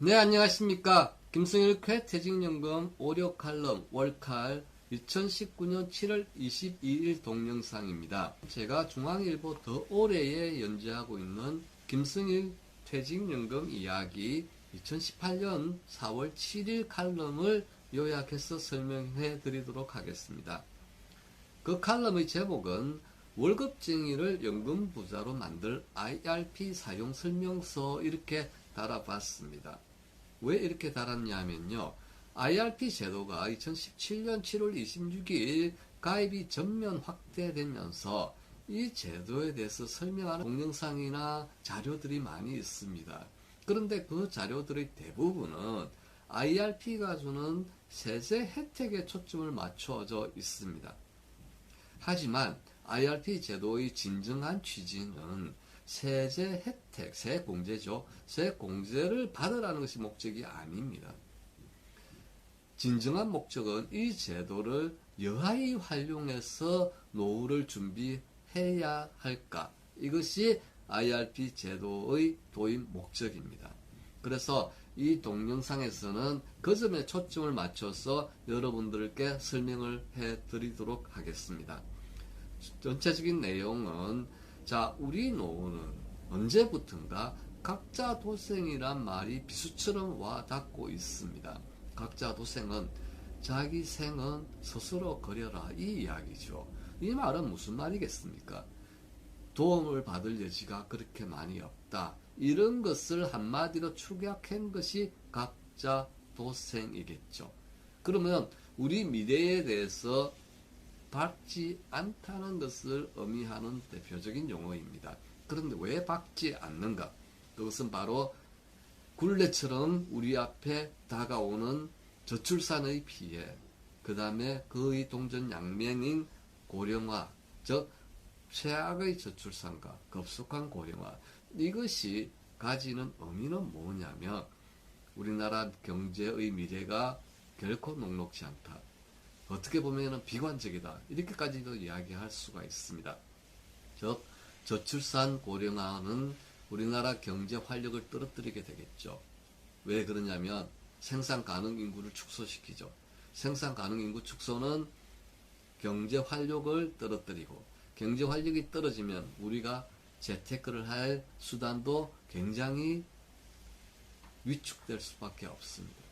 네, 안녕하십니까. 김승일 쾌퇴직연금 56 칼럼 월칼 2019년 7월 22일 동영상입니다. 제가 중앙일보 더 올해에 연재하고 있는 김승일 퇴직연금 이야기 2018년 4월 7일 칼럼을 요약해서 설명해 드리도록 하겠습니다. 그 칼럼의 제목은 월급쟁이를 연금부자로 만들 IRP 사용 설명서 이렇게 달아봤습니다. 왜 이렇게 달았냐면요. IRP 제도가 2017년 7월 26일 가입이 전면 확대되면서 이 제도에 대해서 설명하는 동영상이나 자료들이 많이 있습니다. 그런데 그 자료들의 대부분은 IRP가 주는 세제 혜택에 초점을 맞춰져 있습니다. 하지만 IRP 제도의 진정한 취지는 세제 혜택, 세공제죠. 세공제를 받으라는 것이 목적이 아닙니다. 진정한 목적은 이 제도를 여하이 활용해서 노후를 준비해야 할까? 이것이 IRP 제도의 도입 목적입니다. 그래서 이 동영상에서는 그 점에 초점을 맞춰서 여러분들께 설명을 해 드리도록 하겠습니다. 전체적인 내용은 우리 노후는 언제부턴가 각자 도생이란 말이 비수처럼 와닿고 있습니다. 각자 도생은 자기 생은 스스로 그려라 이 이야기죠. 이 말은 무슨 말이겠습니까? 도움을 받을 여지가 그렇게 많이 없다. 이런 것을 한마디로 축약한 것이 각자 도생이겠죠. 그러면 우리 미래에 대해서 밝지 않다는 것을 의미하는 대표적인 용어입니다. 그런데 왜 밝지 않는가? 그것은 바로 굴레처럼 우리 앞에 다가오는 저출산의 피해, 그 다음에 그의 동전양면인 고령화, 즉 최악의 저출산과 급속한 고령화, 이것이 가지는 의미는 뭐냐면 우리나라 경제의 미래가 결코 녹록지 않다. 어떻게 보면 비관적이다. 이렇게까지도 이야기할 수가 있습니다. 즉 저출산 고령화는 우리나라 경제 활력을 떨어뜨리게 되겠죠. 왜 그러냐면 생산 가능 인구를 축소시키죠. 생산 가능 인구 축소는 경제 활력을 떨어뜨리고 경제 활력이 떨어지면 우리가 재테크를 할 수단도 굉장히 위축될 수밖에 없습니다.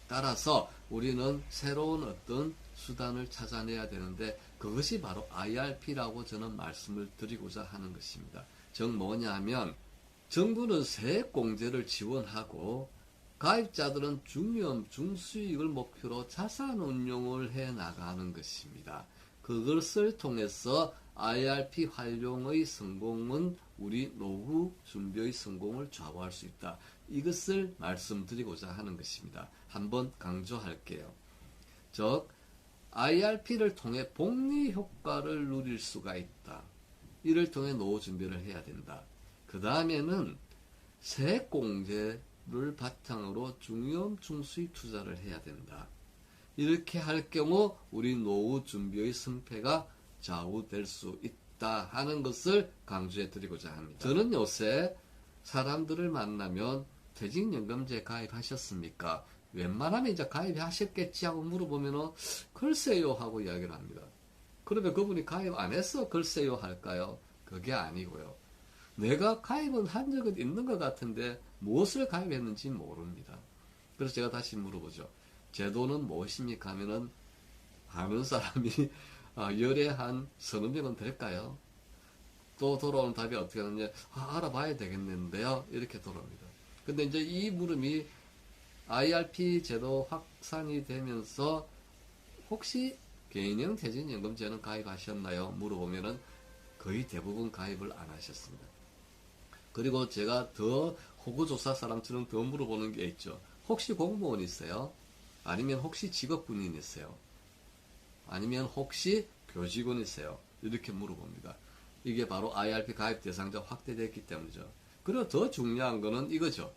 따라서 우리는 새로운 어떤 수단을 찾아내야 되는데 그것이 바로 IRP라고 저는 말씀을 드리고자 하는 것입니다. 즉 뭐냐면 정부는 세액공제를 지원하고 가입자들은 중요한 중수익을 목표로 자산 운용을 해 나가는 것입니다. 그것을 통해서 IRP 활용의 성공은 우리 노후 준비의 성공을 좌우할 수 있다. 이것을 말씀드리고자 하는 것입니다. 한번 강조할게요. 즉 IRP를 통해 복리 효과를 누릴 수가 있다. 이를 통해 노후 준비를 해야 된다. 그 다음에는 세액공제를 바탕으로 중요한 중수익 투자를 해야 된다. 이렇게 할 경우 우리 노후 준비의 승패가 좌우될 수 있다 하는 것을 강조해 드리고자 합니다. 저는 요새 사람들을 만나면 퇴직연금제 가입하셨습니까? 웬만하면 이제 가입하셨겠지 하고 물어보면은 글쎄요 하고 이야기를 합니다. 그러면 그분이 가입 안 해서 글쎄요 할까요? 그게 아니고요. 내가 가입은 한 적은 있는 것 같은데 무엇을 가입했는지 모릅니다. 그래서 제가 다시 물어보죠. 제도는 무엇입니까? 하면은 아는 사람이 열에 한 서너 명은 될까요? 또 돌아오는 답이 어떻게 하느냐? 알아봐야 되겠는데요. 이렇게 돌아옵니다. 근데 이제 이 물음이 IRP 제도 확산이 되면서 혹시 개인형 퇴직연금제는 가입하셨나요? 물어보면은 거의 대부분 가입을 안 하셨습니다. 그리고 제가 더 호구조사 사람처럼 더 물어보는 게 있죠. 혹시 공무원이세요? 아니면 혹시 직업군인이세요? 아니면 혹시 교직원이세요? 이렇게 물어봅니다. 이게 바로 IRP 가입 대상자 확대됐기 때문이죠. 그리고 더 중요한 거는 이거죠.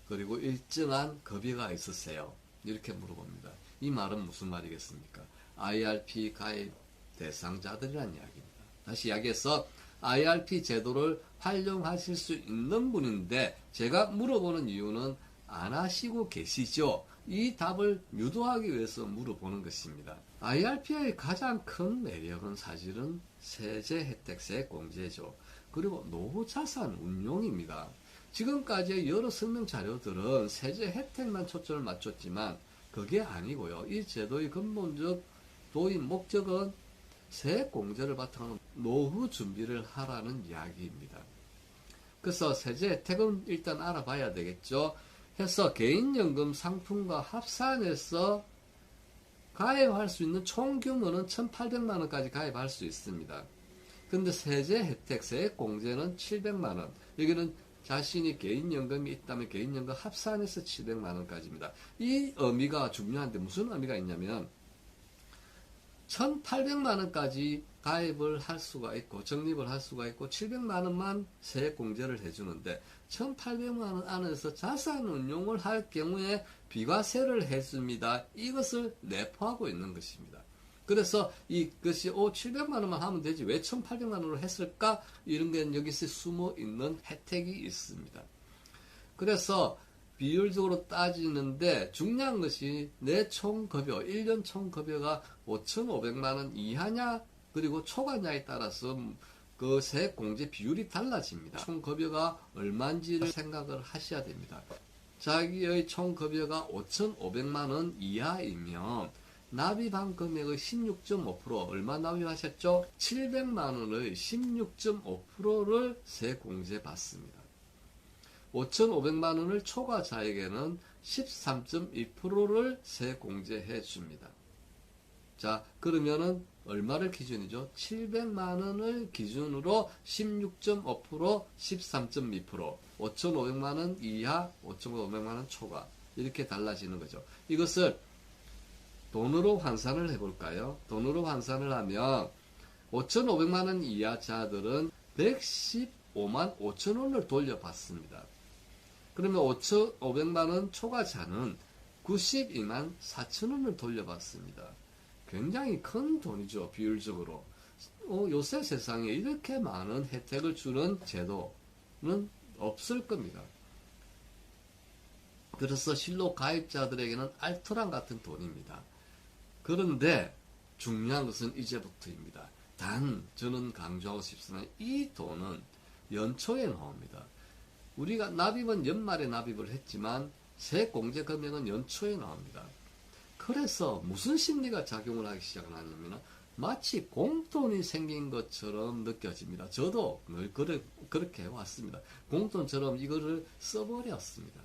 그리고 일정한 급여가 있으세요? 이렇게 물어봅니다. 이 말은 무슨 말이겠습니까? IRP 가입 대상자들이란 이야기입니다. 다시 이야기해서 IRP 제도를 활용하실 수 있는 분인데 제가 물어보는 이유는 안 하시고 계시죠? 이 답을 유도하기 위해서 물어보는 것입니다. IRP의 가장 큰 매력은 사실은 세제 혜택 세공제죠. 그리고 노후 자산 운용입니다. 지금까지의 여러 설명 자료들은 세제 혜택만 초점을 맞췄지만 그게 아니고요. 이 제도의 근본적 도입 목적은 세공제를 바탕으로 노후 준비를 하라는 이야기입니다. 그래서 세제 혜택은 일단 알아봐야 되겠죠. 해서 개인연금 상품과 합산해서 가입할 수 있는 총 규모는 1,800만 원까지 가입할 수 있습니다. 근데 세제 혜택, 세액공제는 700만 원. 여기는 자신이 개인연금이 있다면 개인연금 합산해서 700만 원까지입니다. 이 의미가 중요한데 무슨 의미가 있냐면 1,800만 원까지 가입을 할 수가 있고 적립을 할 수가 있고 700만 원만 세액공제를 해주는데 1,800만 원 안에서 자산 운용을 할 경우에 비과세를 해줍니다. 이것을 내포하고 있는 것입니다. 그래서 이것이 700만 원만 하면 되지 왜 1,800만 원으로 했을까? 이런 게 여기서 숨어 있는 혜택이 있습니다. 그래서 비율적으로 따지는데 중요한 것이 내 총급여, 1년 총급여가 5,500만 원 이하냐 그리고 초과냐에 따라서 그 세액공제 비율이 달라집니다. 총급여가 얼마인지를 생각을 하셔야 됩니다. 자기의 총급여가 5,500만 원 이하이면 납입한 금액의 16.5% 얼마 납입하셨죠? 700만 원의 16.5%를 세공제 받습니다. 5,500만 원을 초과자에게는 13.2%를 세공제해 줍니다. 자, 그러면은 얼마를 기준이죠? 700만 원을 기준으로 16.5%, 13.2%, 5,500만 원 이하, 5,500만 원 초과 이렇게 달라지는 거죠. 이것을 돈으로 환산을 해볼까요? 돈으로 환산을 하면 5,500만 원 이하자들은 115만 5천 원을 돌려받습니다. 그러면 5,500만 원 초과자는 92만 4천 원을 돌려받습니다. 굉장히 큰 돈이죠, 비율적으로. 요새 세상에 이렇게 많은 혜택을 주는 제도는 없을 겁니다. 그래서 실로 가입자들에게는 알토란 같은 돈입니다. 그런데 중요한 것은 이제부터입니다. 단 저는 강조하고 싶으나 이 돈은 연초에 나옵니다. 우리가 납입은 연말에 납입을 했지만 세액공제 금액은 연초에 나옵니다. 그래서 무슨 심리가 작용을 하기 시작하냐면 마치 공돈이 생긴 것처럼 느껴집니다. 저도 늘 그렇게 해왔습니다. 공돈처럼 이거를 써버렸습니다.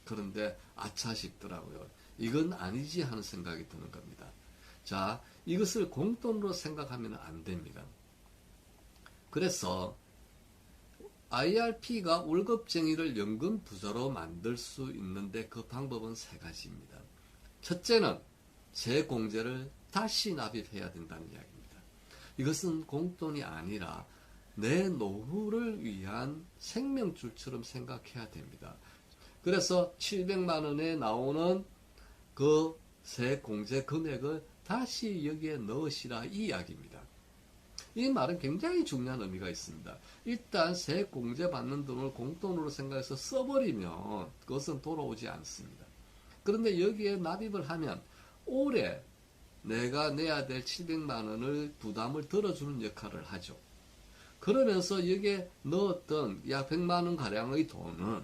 그런데 아차 싶더라고요. 이건 아니지 하는 생각이 드는 겁니다. 자, 이것을 공돈으로 생각하면 안 됩니다. 그래서 IRP가 월급쟁이를 연금 부자로 만들 수 있는데 그 방법은 세 가지입니다. 첫째는 세공제를 다시 납입해야 된다는 이야기입니다. 이것은 공돈이 아니라 내 노후를 위한 생명줄처럼 생각해야 됩니다. 그래서 700만 원에 나오는 그 세공제 금액을 다시 여기에 넣으시라 이 이야기입니다. 이 말은 굉장히 중요한 의미가 있습니다. 일단 세공제 받는 돈을 공돈으로 생각해서 써버리면 그것은 돌아오지 않습니다. 그런데 여기에 납입을 하면 올해 내가 내야 될 700만 원을 부담을 덜어주는 역할을 하죠. 그러면서 여기에 넣었던 약 100만 원 가량의 돈은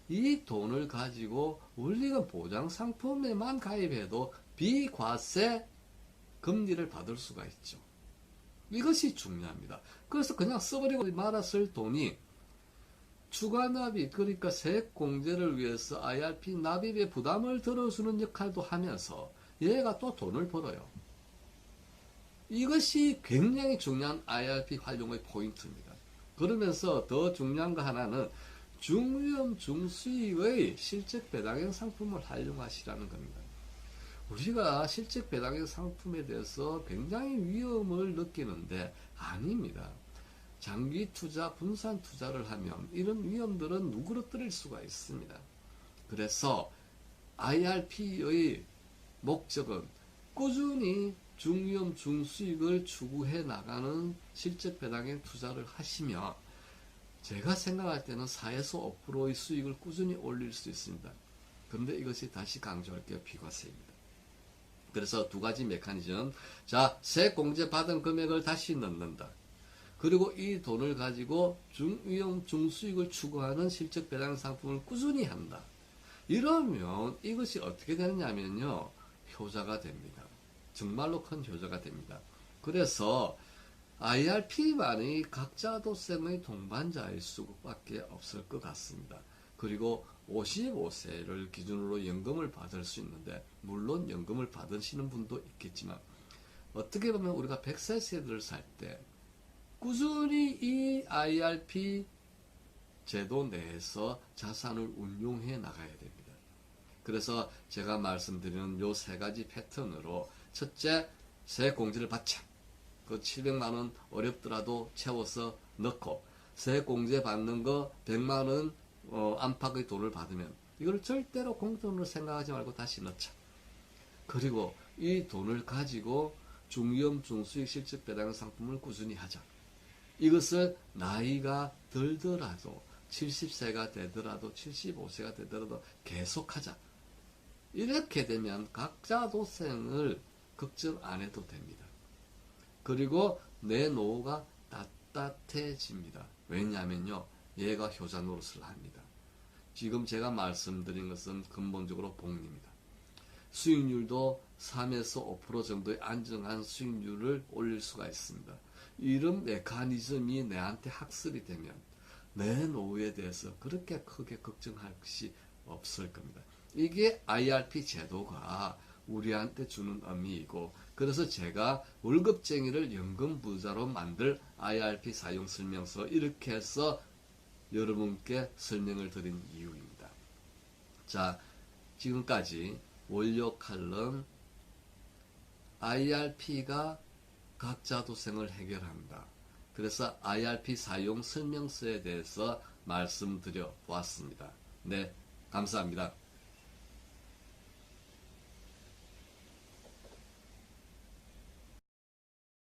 이 돈을 가지고 원리금 보장 상품에만 가입해도 비과세 금리를 받을 수가 있죠. 이것이 중요합니다. 그래서 그냥 써버리고 말았을 돈이 추가 납입, 그러니까 세액공제를 위해서 IRP 납입에 부담을 들어주는 역할도 하면서 얘가 또 돈을 벌어요. 이것이 굉장히 중요한 IRP 활용의 포인트입니다. 그러면서 더 중요한 거 하나는 중위험 중수익의 실적 배당형 상품을 활용하시라는 겁니다. 우리가 실적 배당형 상품에 대해서 굉장히 위험을 느끼는데 아닙니다. 장기 투자, 분산 투자를 하면 이런 위험들은 누그러뜨릴 수가 있습니다. 그래서 IRP의 목적은 꾸준히 중위험 중수익을 추구해 나가는 실적 배당형 투자를 하시며 제가 생각할 때는 4에서 5%의 수익을 꾸준히 올릴 수 있습니다. 그런데 이것이 다시 강조할게요. 비과세입니다. 그래서 두 가지 메커니즘. 자, 세공제 받은 금액을 다시 넣는다. 그리고 이 돈을 가지고 중위험 중수익을 추구하는 실적 배당 상품을 꾸준히 한다. 이러면 이것이 어떻게 되느냐면요. 효자가 됩니다. 정말로 큰 효자가 됩니다. 그래서 IRP만이 각자도생의 동반자일 수밖에 없을 것 같습니다. 그리고 55세를 기준으로 연금을 받을 수 있는데, 물론 연금을 받으시는 분도 있겠지만, 어떻게 보면 우리가 100세 세대를 살 때 꾸준히 이 IRP 제도 내에서 자산을 운용해 나가야 됩니다. 그래서 제가 말씀드리는 요 세 가지 패턴으로, 첫째, 세액공제를 받자. 그 700만원 어렵더라도 채워서 넣고, 세액공제 받는 거 100만원 안팎의 돈을 받으면 이걸 절대로 공돈으로 생각하지 말고 다시 넣자. 그리고 이 돈을 가지고 중위험 중수익 실적 배당 상품을 꾸준히 하자. 이것을 나이가 들더라도 70세가 되더라도 75세가 되더라도 계속하자. 이렇게 되면 각자 도생을 걱정 안 해도 됩니다. 그리고 내 노후가 따뜻해집니다. 왜냐하면요, 얘가 효자 노릇을 합니다. 지금 제가 말씀드린 것은 근본적으로 복리입니다. 수익률도 3에서 5% 정도의 안정한 수익률을 올릴 수가 있습니다. 이런 메커니즘이 내한테 학습이 되면 내 노후에 대해서 그렇게 크게 걱정할 것이 없을 겁니다. 이게 IRP 제도가 우리한테 주는 의미이고, 그래서 제가 월급쟁이를 연금부자로 만들 IRP 사용 설명서 이렇게 해서 여러분께 설명을 드린 이유입니다. 자, 지금까지 원료 칼럼 IRP가 각자 도생을 해결한다. 그래서 IRP 사용 설명서에 대해서 말씀드려 보았습니다. 네, 감사합니다.